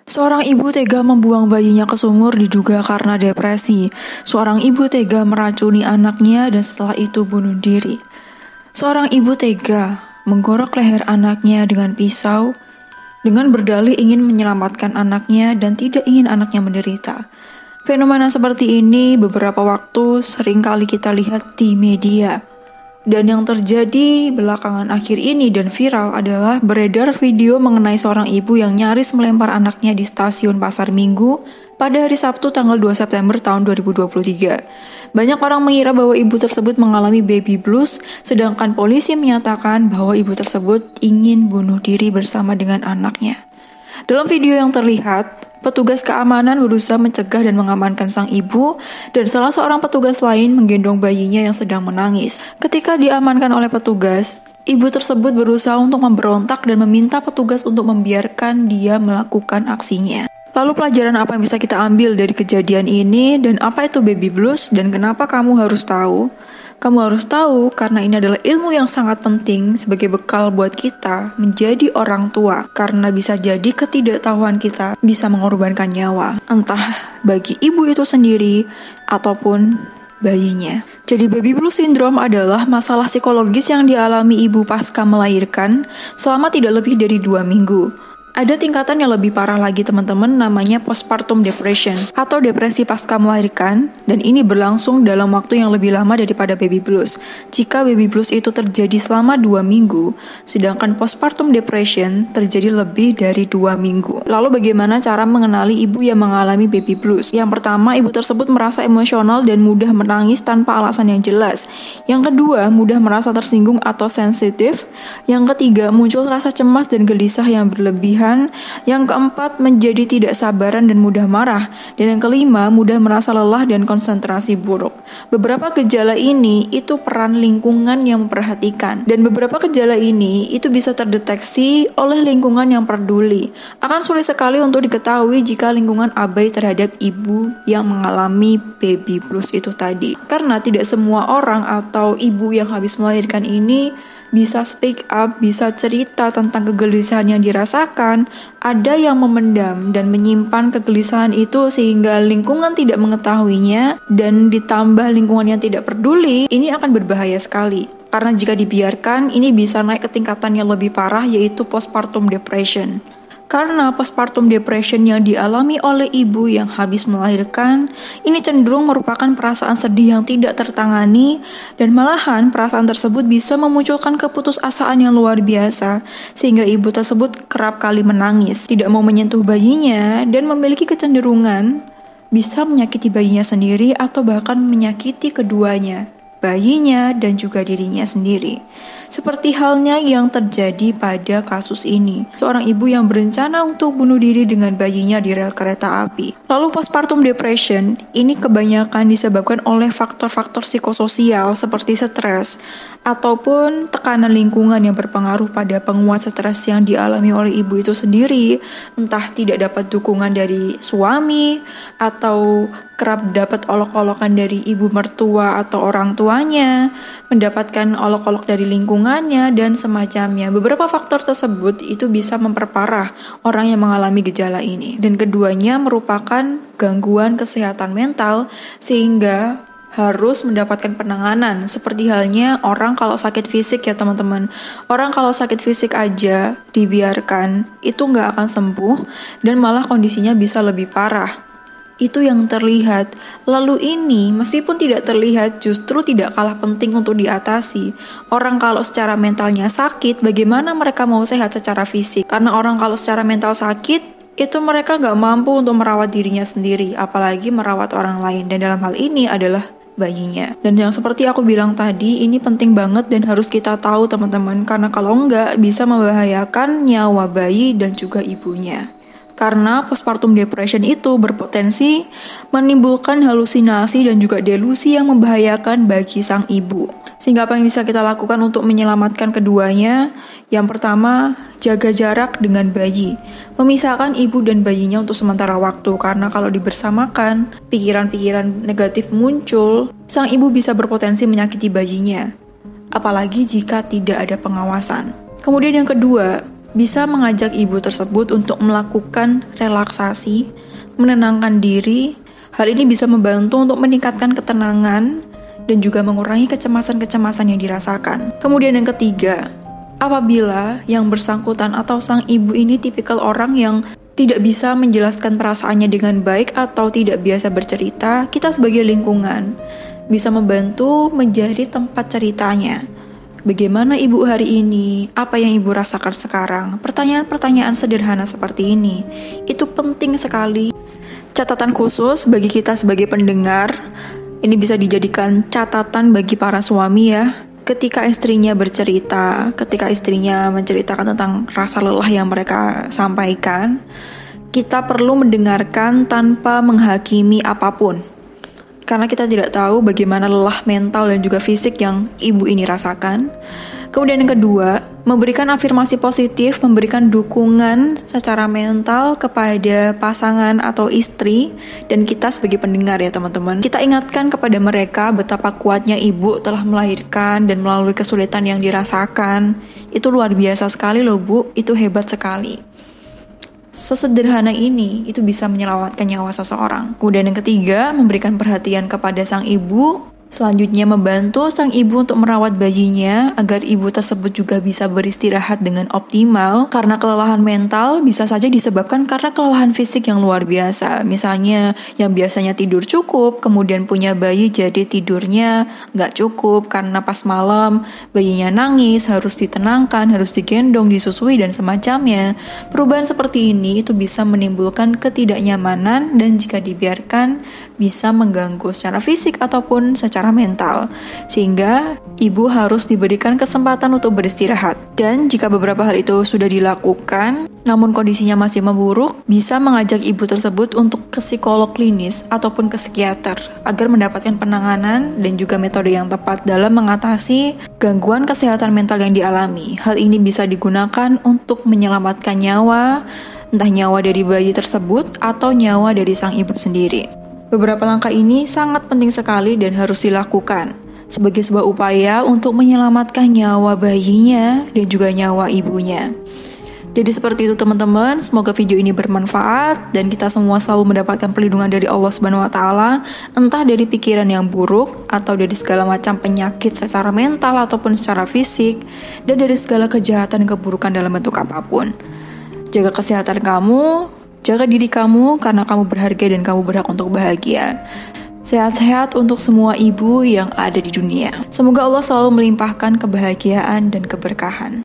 Seorang ibu tega membuang bayinya ke sumur diduga karena depresi. Seorang ibu tega meracuni anaknya dan setelah itu bunuh diri. Seorang ibu tega menggorok leher anaknya dengan pisau dengan berdalih ingin menyelamatkan anaknya dan tidak ingin anaknya menderita. Fenomena seperti ini beberapa waktu sering kali kita lihat di media. Dan yang terjadi belakangan akhir ini dan viral adalah beredar video mengenai seorang ibu yang nyaris melempar anaknya di stasiun Pasar Minggu pada hari Sabtu tanggal 2 September tahun 2023. Banyak orang mengira bahwa ibu tersebut mengalami baby blues, sedangkan polisi menyatakan bahwa ibu tersebut ingin bunuh diri bersama dengan anaknya. Dalam video yang terlihat, petugas keamanan berusaha mencegah dan mengamankan sang ibu, dan salah seorang petugas lain menggendong bayinya yang sedang menangis. Ketika diamankan oleh petugas, ibu tersebut berusaha untuk memberontak dan meminta petugas untuk membiarkan dia melakukan aksinya. Lalu pelajaran apa yang bisa kita ambil dari kejadian ini, dan apa itu baby blues, dan kenapa kamu harus tahu? Kamu harus tahu karena ini adalah ilmu yang sangat penting sebagai bekal buat kita menjadi orang tua. Karena bisa jadi ketidaktahuan kita bisa mengorbankan nyawa, entah bagi ibu itu sendiri ataupun bayinya. Jadi baby blues syndrome adalah masalah psikologis yang dialami ibu pasca melahirkan selama tidak lebih dari 2 minggu. Ada tingkatan yang lebih parah lagi teman-teman, namanya postpartum depression atau depresi pasca melahirkan, dan ini berlangsung dalam waktu yang lebih lama daripada baby blues. Jika baby blues itu terjadi selama 2 minggu, sedangkan postpartum depression terjadi lebih dari 2 minggu. Lalu bagaimana cara mengenali ibu yang mengalami baby blues? Yang pertama, ibu tersebut merasa emosional dan mudah menangis tanpa alasan yang jelas. Yang kedua, mudah merasa tersinggung atau sensitif. Yang ketiga, muncul rasa cemas dan gelisah yang berlebihan. Yang keempat, menjadi tidak sabaran dan mudah marah. Dan yang kelima, mudah merasa lelah dan konsentrasi buruk. Beberapa gejala ini itu peran lingkungan yang memperhatikan. Dan beberapa gejala ini itu bisa terdeteksi oleh lingkungan yang peduli. Akan sulit sekali untuk diketahui jika lingkungan abai terhadap ibu yang mengalami baby blues itu tadi. Karena tidak semua orang atau ibu yang habis melahirkan ini bisa speak up, bisa cerita tentang kegelisahan yang dirasakan. Ada yang memendam dan menyimpan kegelisahan itu sehingga lingkungan tidak mengetahuinya, dan ditambah lingkungan yang tidak peduli, ini akan berbahaya sekali. Karena jika dibiarkan, ini bisa naik ke tingkatan yang lebih parah, yaitu postpartum depression. Karena postpartum depression yang dialami oleh ibu yang habis melahirkan, ini cenderung merupakan perasaan sedih yang tidak tertangani, dan malahan perasaan tersebut bisa memunculkan keputusasaan yang luar biasa, sehingga ibu tersebut kerap kali menangis, tidak mau menyentuh bayinya, dan memiliki kecenderungan bisa menyakiti bayinya sendiri atau bahkan menyakiti keduanya, bayinya dan juga dirinya sendiri. Seperti halnya yang terjadi pada kasus ini, seorang ibu yang berencana untuk bunuh diri dengan bayinya di rel kereta api. Lalu postpartum depression ini kebanyakan disebabkan oleh faktor-faktor psikososial seperti stres ataupun tekanan lingkungan yang berpengaruh pada penguat stres yang dialami oleh ibu itu sendiri, entah tidak dapat dukungan dari suami atau kerap dapat olok-olokan dari ibu mertua atau orang tuanya, mendapatkan olok-olok dari lingkungannya, dan semacamnya. Beberapa faktor tersebut itu bisa memperparah orang yang mengalami gejala ini. Dan keduanya merupakan gangguan kesehatan mental sehingga harus mendapatkan penanganan. Seperti halnya orang kalau sakit fisik ya teman-teman. Orang kalau sakit fisik aja dibiarkan itu nggak akan sembuh dan malah kondisinya bisa lebih parah. Itu yang terlihat. Lalu ini meskipun tidak terlihat justru tidak kalah penting untuk diatasi. Orang kalau secara mentalnya sakit, bagaimana mereka mau sehat secara fisik? Karena orang kalau secara mental sakit, itu mereka gak mampu untuk merawat dirinya sendiri, apalagi merawat orang lain. Dan dalam hal ini adalah bayinya. Dan yang seperti aku bilang tadi, ini penting banget dan harus kita tahu teman-teman. Karena kalau enggak bisa membahayakan nyawa bayi dan juga ibunya. Karena postpartum depression itu berpotensi menimbulkan halusinasi dan juga delusi yang membahayakan bagi sang ibu. Sehingga apa yang bisa kita lakukan untuk menyelamatkan keduanya? Yang pertama, jaga jarak dengan bayi. Memisahkan ibu dan bayinya untuk sementara waktu, karena kalau dibersamakan, pikiran-pikiran negatif muncul, sang ibu bisa berpotensi menyakiti bayinya. Apalagi jika tidak ada pengawasan. Kemudian yang kedua, bisa mengajak ibu tersebut untuk melakukan relaksasi, menenangkan diri. Hal ini bisa membantu untuk meningkatkan ketenangan dan juga mengurangi kecemasan-kecemasan yang dirasakan. Kemudian yang ketiga, apabila yang bersangkutan atau sang ibu ini tipikal orang yang tidak bisa menjelaskan perasaannya dengan baik atau tidak biasa bercerita, kita sebagai lingkungan bisa membantu menjadi tempat ceritanya. Bagaimana ibu hari ini? Apa yang ibu rasakan sekarang? Pertanyaan-pertanyaan sederhana seperti ini, itu penting sekali. Catatan khusus bagi kita sebagai pendengar, ini bisa dijadikan catatan bagi para suami ya. Ketika istrinya bercerita, ketika istrinya menceritakan tentang rasa lelah yang mereka sampaikan, kita perlu mendengarkan tanpa menghakimi apapun. Karena kita tidak tahu bagaimana lelah mental dan juga fisik yang ibu ini rasakan. Kemudian yang kedua, memberikan afirmasi positif, memberikan dukungan secara mental kepada pasangan atau istri dan kita sebagai pendengar ya teman-teman. Kita ingatkan kepada mereka betapa kuatnya ibu telah melahirkan dan melalui kesulitan yang dirasakan. Itu luar biasa sekali loh Bu, itu hebat sekali. Sesederhana ini, itu bisa menyelamatkan nyawa seseorang. Kemudian yang ketiga, memberikan perhatian kepada sang ibu. Selanjutnya membantu sang ibu untuk merawat bayinya agar ibu tersebut juga bisa beristirahat dengan optimal. Karena kelelahan mental bisa saja disebabkan karena kelelahan fisik yang luar biasa. Misalnya yang biasanya tidur cukup, kemudian punya bayi jadi tidurnya nggak cukup karena pas malam bayinya nangis, harus ditenangkan, harus digendong, disusui dan semacamnya. Perubahan seperti ini itu bisa menimbulkan ketidaknyamanan dan jika dibiarkan bisa mengganggu secara fisik ataupun secara mental, sehingga ibu harus diberikan kesempatan untuk beristirahat. Dan jika beberapa hal itu sudah dilakukan, namun kondisinya masih memburuk, bisa mengajak ibu tersebut untuk ke psikolog klinis ataupun ke psikiater agar mendapatkan penanganan dan juga metode yang tepat dalam mengatasi gangguan kesehatan mental yang dialami. Hal ini bisa digunakan untuk menyelamatkan nyawa, entah nyawa dari bayi tersebut atau nyawa dari sang ibu sendiri. Beberapa langkah ini sangat penting sekali dan harus dilakukan sebagai sebuah upaya untuk menyelamatkan nyawa bayinya dan juga nyawa ibunya. Jadi seperti itu teman-teman, semoga video ini bermanfaat dan kita semua selalu mendapatkan perlindungan dari Allah Subhanahu wa taala, entah dari pikiran yang buruk atau dari segala macam penyakit secara mental ataupun secara fisik dan dari segala kejahatan dan keburukan dalam bentuk apapun. Jaga kesehatan kamu, jaga diri kamu karena kamu berharga dan kamu berhak untuk bahagia. Sehat-sehat untuk semua ibu yang ada di dunia. Semoga Allah selalu melimpahkan kebahagiaan dan keberkahan.